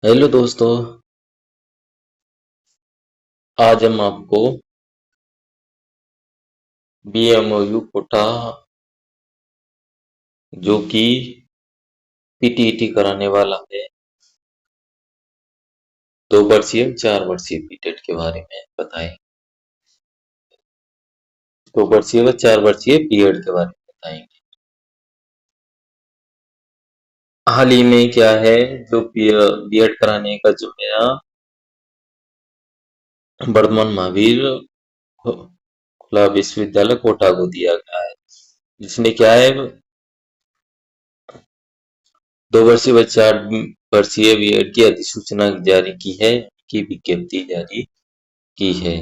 Hello दोस्तों। आज हम आपको बीएमओयू कोटा जो कि पीटीईटी कराने वाला है 2 वर्षीय 4 वर्षीय बीटेड के बारे में बताएं। 2 वर्षीय व 4 वर्षीय बीएड के बारे में बताएंगे। हाल ही में क्या है, जो बीएड कराने का जो नया वर्धमान महावीर खुला विश्वविद्यालय कोटा को दिया गया है, जिसने क्या है 2 वर्षीय व 4 वर्षीय बीएड की अधिसूचना जारी की है, की विज्ञप्ति जारी की है।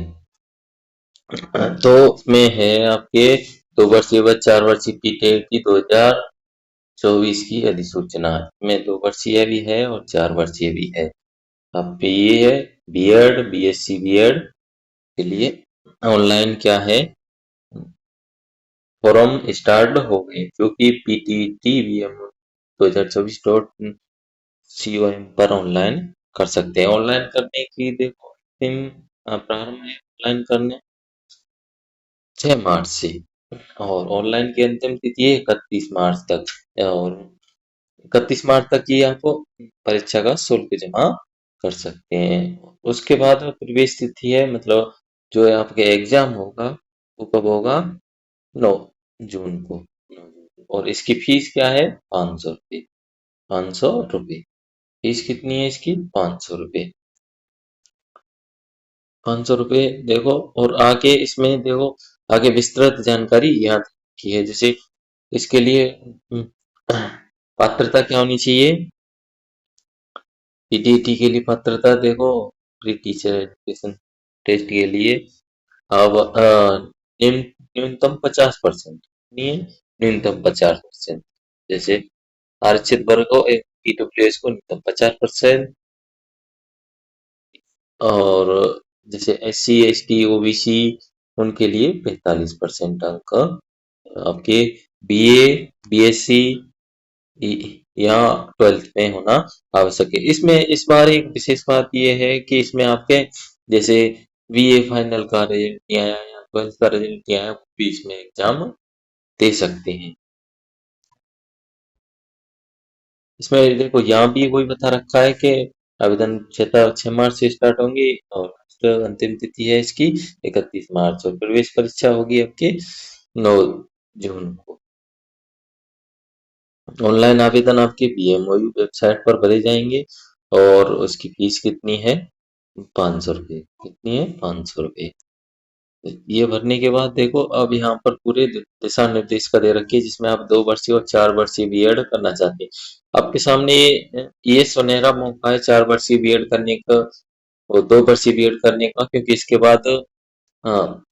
तो उसमें है आपके 2 वर्षीय व 4 वर्षीय बीटेड की 2024 की अधिसूचना में 2 वर्षीय भी है और 4 वर्षीय भी है। अब ये है बीएड बीएससी बीएड के लिए ऑनलाइन क्या है, फॉर्म स्टार्ट हो गए, जो कि पीटीटी बीएम 2024.com पर ऑनलाइन कर सकते हैं। ऑनलाइन करने की देखो प्रारंभ है ऑनलाइन करने 6 मार्च से, और ऑनलाइन की अंतिम तिथि है 31 मार्च तक, और 31 मार्च तक ही आप परीक्षा का शुल्क जमा कर सकते हैं। उसके बाद प्रवेश तिथि है, मतलब जो है आपके एग्जाम होगा वो कब होगा, 9 जून को। और इसकी फीस क्या है, 500 रुपये। 500 रुपये फीस कितनी है इसकी, 500 रुपये। 500 रुपये देखो, और आगे इसमें देखो आगे विस्तृत जानकारी यहाँ की है। जैसे इसके लिए पात्रता क्या होनी चाहिए, पीटीईटी के लिए पात्रता देखो प्री टीचर एजुकेशन टेस्ट के लिए अब न्यूनतम 50%, न्यूनतम 50%। जैसे आरक्षित वर्ग को ईडब्ल्यूएस को न्यूनतम 50%, और जैसे एससी एसटी ओबीसी उनके लिए 45% अंक आपके बीए बीएससी या 12th में होना आवश्यक है। इसमें इस बार एक विशेष बात यह है कि इसमें आपके जैसे बीए फाइनल का रिजल्ट नहीं आया या 12th का रिजल्ट नहीं आया, वो भी इसमें एग्जाम दे सकते हैं। इसमें देखो यहाँ भी वही बता रखा है कि आवेदन 6 मार्च से स्टार्ट होंगे, और अंतिम तिथि है इसकी 31 मार्च, और प्रवेश परीक्षा होगी आपके 9 जून को। ऑनलाइन आवेदन आपके बीएमओयू वेबसाइट पर भरे जाएंगे, और उसकी फीस कितनी है, 500 रुपये। कितनी है, 500 रुपये। ये भरने के बाद देखो अब यहाँ पर पूरे दिशा निर्देश का दे रखी है, जिसमें आप 2 वर्षीय और 4 वर्षीय बीएड करना चाहते हैं। आपके सामने ये सुनहरा मौका है 4 वर्षीय बीएड करने का और 2 वर्षीय बीएड करने का, क्योंकि इसके बाद हाँ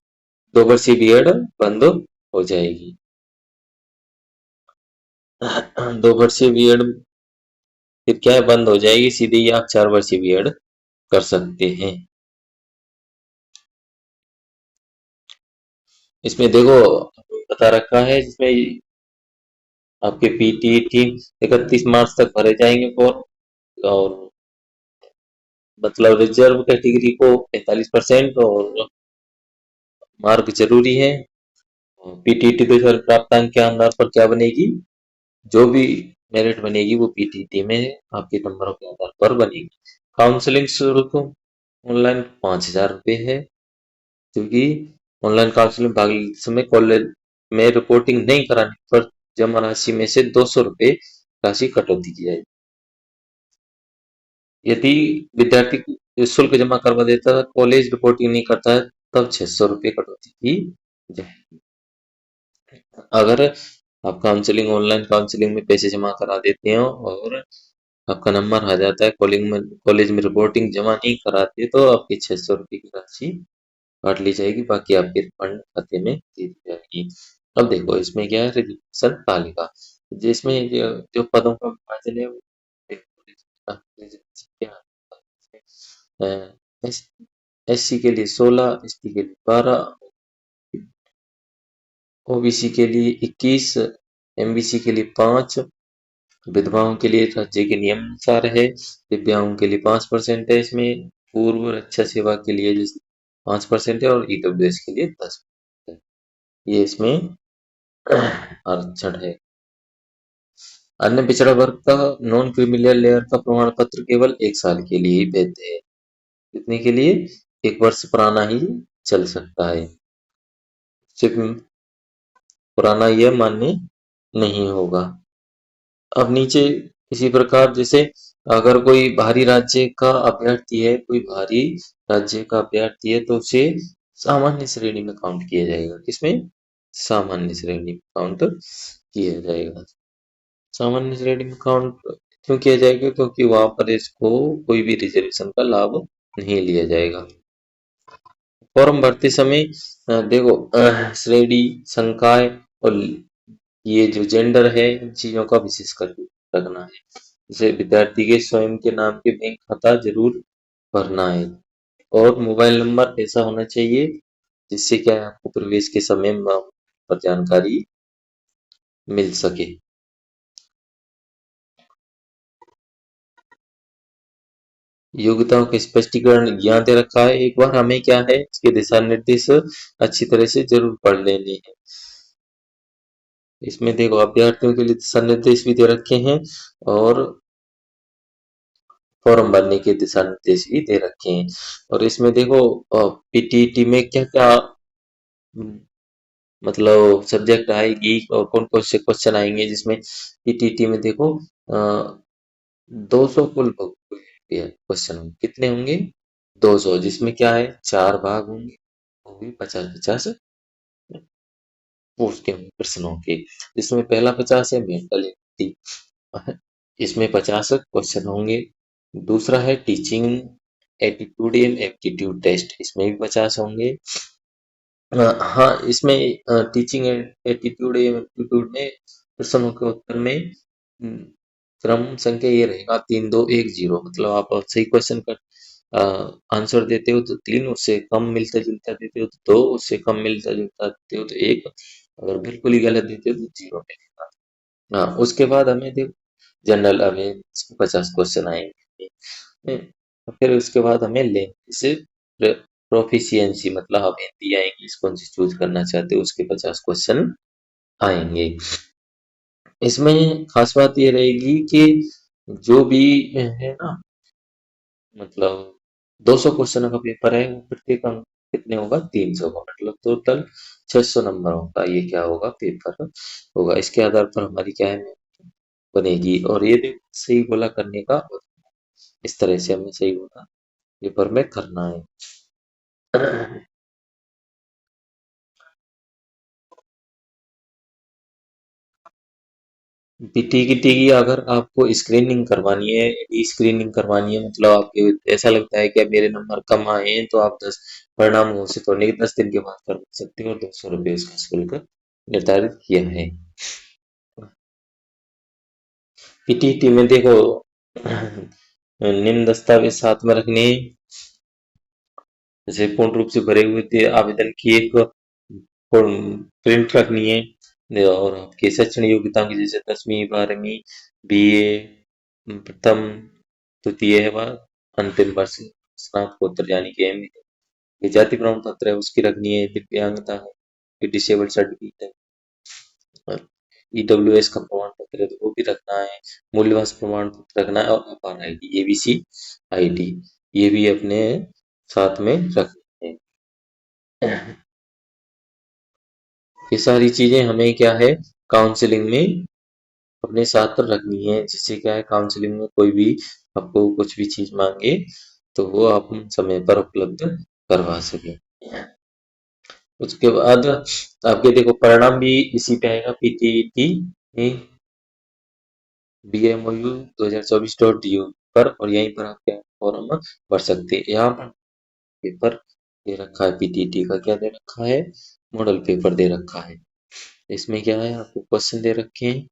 2 वर्षीय बीएड बंद हो जाएगी। 2 वर्षीय बीएड फिर क्या है, बंद हो जाएगी, सीधे ही आप 4 वर्षीय बीएड कर सकते हैं। इसमें देखो बता रखा है, जिसमें आपके पीटीटी 31 मार्च तक भरे जाएंगे फॉर्म, और मतलब रिजर्व कैटेगरी को 45% और मार्क जरूरी है। पीटीटी तो सर प्राप्तांक के आधार पर क्या बनेगी, जो भी मेरिट बनेगी वो पीटीटी में आपके नंबरों के आधार पर बनेगी। काउंसलिंग शुल्क ऑनलाइन 5,000 रुपये है, क्योंकि ऑनलाइन काउंसलिंग भाग लेते समय कॉलेज में रिपोर्टिंग नहीं कराने पर जमा राशि में से 200 रुपये राशि कटौती की जाएगी। यदि विद्यार्थी शुल्क जमा करवा देता है, कॉलेज रिपोर्टिंग नहीं करता है, तब 600 रुपये कटौती की जाएगी। अगर आप काउंसलिंग ऑनलाइन काउंसलिंग में पैसे जमा करा देते हो और आपका नंबर आ जाता है कॉलेज में रिपोर्टिंग जमा नहीं कराते, तो आपकी 600 रुपये की राशि काट ली जाएगी, बाकी आपके रिफंड खाते में दे दी जाएगी। अब देखो इसमें क्या है, रजिस्ट्रेशन तालिका, जिसमें जो पदों का विभाजन है वो एससी के लिए 16, एसटी के लिए 12, ओबीसी के लिए 21, एमबीसी के लिए 5, विधवाओं के लिए राज्य के नियम अनुसार है, दिव्यांगों के लिए 5% है, इसमें पूर्व रक्षा सेवा के लिए 5% है और ईडब्ल्यूएस के लिए 10%। ये इसमें आरक्षण है। अन्य पिछड़ा वर्ग का नॉन क्रीमिलियर लेयर का प्रमाण पत्र केवल 1 साल के लिए ही वैध है। कितने के लिए? 1 वर्ष पुराना ही चल सकता है, सिर्फ पुराना यह मान्य नहीं होगा। अब नीचे इसी प्रकार जैसे अगर कोई बाहरी राज्य का अभ्यर्थी है, कोई बाहरी राज्य का अभ्यर्थी है तो उसे सामान्य श्रेणी में काउंट किया जाएगा। किसमें? सामान्य श्रेणी में काउंट किया जाएगा। सामान्य श्रेणी में काउंट क्यों किया जाएगा? क्योंकि वहां पर इसको कोई भी रिजर्वेशन का लाभ नहीं लिया जाएगा। फॉर्म भरते समय देखो श्रेणी, संकाय और ये जो जेंडर है इन चीजों का विशेष कर रखना है। जैसे विद्यार्थी के स्वयं के नाम के बैंक खाता जरूर भरना है और मोबाइल नंबर ऐसा होना चाहिए जिससे क्या है आपको प्रवेश के समय पर जानकारी मिल सके। योग्यताओं का स्पष्टीकरण यहाँ दे रखा है। एक बार हमें क्या है इसके दिशा निर्देश अच्छी तरह से जरूर पढ़ लेने हैं। इसमें देखो अभ्यर्थियों के लिए दिशा निर्देश भी दे रखे हैं और फॉर्म भरने के दिशा निर्देश भी दे रखे हैं। और इसमें देखो पीटीईटी में क्या क्या मतलब सब्जेक्ट आएगी और कौन कौन से क्वेश्चन आएंगे, जिसमें पीटीईटी में देखो 200 कुल क्वेश्चन कितने होंगे? 200, जिसमें क्या है 4 भाग होंगे, वो भी 50-50 उसके प्रश्नों के, जिसमें पहला 50 है मेंटल एबिलिटी, इसमें 50 क्वेश्चन होंगे। दूसरा है teaching attitude and aptitude test, इसमें भी 50 होंगे। हाँ, इसमें टीचिंग एटीट्यूड एंड एप्टीट्यूड में प्रश्नों के उत्तर में क्रम संख्या ये रहेगा 3-2-1-0, मतलब आप सही क्वेश्चन का आंसर देते हो तो 3, उससे कम मिलता जुलता देते हो तो 2, उससे कम मिलता जुलता देते हो तो 1, अगर बिल्कुल ही गलत देते हो तो 0 मिलेगा। हाँ, उसके बाद हमें देखो जनरल अवेयरनेस के 50 क्वेश्चन आएंगे। फिर उसके बाद हमें लैंग्वेज से प्रोफिशिएंसी मतलब आप हिंदी या इंग्लिश कौन सी चूज करना चाहते हो उसके 50 क्वेश्चन आएंगे। इसमें खास बात ये रहेगी कि जो भी है ना, मतलब 200 क्वेश्चन का पेपर है वो प्रत्येक अंक कितने होगा? 300 का, मतलब टोटल 600 नंबरों का ये क्या होगा? पेपर होगा। इसके आधार पर हमारी क्या है बनेगी। और ये देखो सही बोला करने का, इस तरह से हमें सही बोला पेपर में करना है। पीटी की अगर आपको स्क्रीनिंग करवानी है, यदि स्क्रीनिंग करवानी है मतलब आपके ऐसा लगता है कि अब मेरे नंबर कम आए हैं तो आप 10 परिणाम घोषित होने के 10 दिन के बाद करवा सकते हो और 200 रुपये उसका शुल्क निर्धारित किया है। पीटीटी में देखो निम्न दस्तावेज साथ में रखने, जैसे पूर्ण रूप से भरे हुए थे आवेदन की एक प्रिंट रखनी है और आपकी शैक्षणिक योग्यता की जैसे 10वीं 12वीं बीए प्रथम द्वितीय व अंतिम वर्ष स्नातकोत्तर यानी कि ये जाति प्रमाण पत्र है उसकी रखनी है, दिव्यांगता है, डिसेबल सर्टिफिकेट है, ईडब्ल्यूएस का प्रमाण पत्र है तो वो भी रखना है, मूल्यवास प्रमाण पत्र रखना है और अपार आईडी एबीसी आईडी ये भी अपने साथ में रखनी है। ये सारी चीजें हमें क्या है काउंसलिंग में अपने साथ रखनी है, जिससे क्या है काउंसलिंग में कोई भी आपको कुछ भी चीज मांगे तो वो आप समय पर उपलब्ध करवा सके। उसके बाद आपके देखो परिणाम भी इसी पे आएगा पीटीईटी BMOU 2024.u पर, और यहीं पर आप क्या फॉर्म भर सकते हैं। यहाँ पर पेपर दे रखा है, पीटीटी का क्या दे रखा है? मॉडल पेपर दे रखा है। इसमें क्या है आपको क्वेश्चन दे रखे हैं,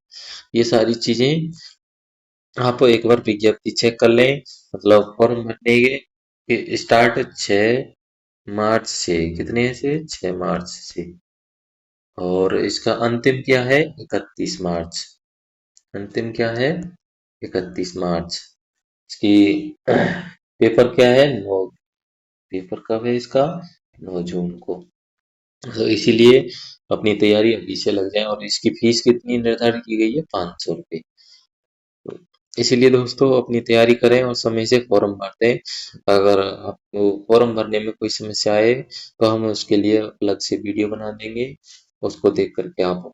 ये सारी चीजें आप एक बार विज्ञप्ति चेक कर लें। मतलब फॉर्म भरने के स्टार्ट 6 मार्च से, कितने से? 6 मार्च से, और इसका अंतिम क्या है? 31 मार्च। अंतिम क्या है? 31 मार्च। इसकी पेपर क्या है? 9। पेपर कब है इसका? 9 जून को। तो इसीलिए अपनी तैयारी अभी से लग जाए। और इसकी फीस कितनी निर्धारित की गई है? 500 रुपये। तो इसीलिए दोस्तों अपनी तैयारी करें और समय से फॉर्म भर दें। अगर आपको फॉर्म भरने में कोई समस्या आए तो हम उसके लिए अलग से वीडियो बना देंगे, उसको देख करके आप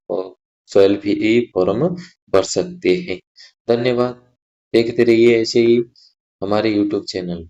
स्वयं भी फॉर्म भर सकते हैं। धन्यवाद। देखते रहिए ऐसे ही हमारे यूट्यूब चैनल।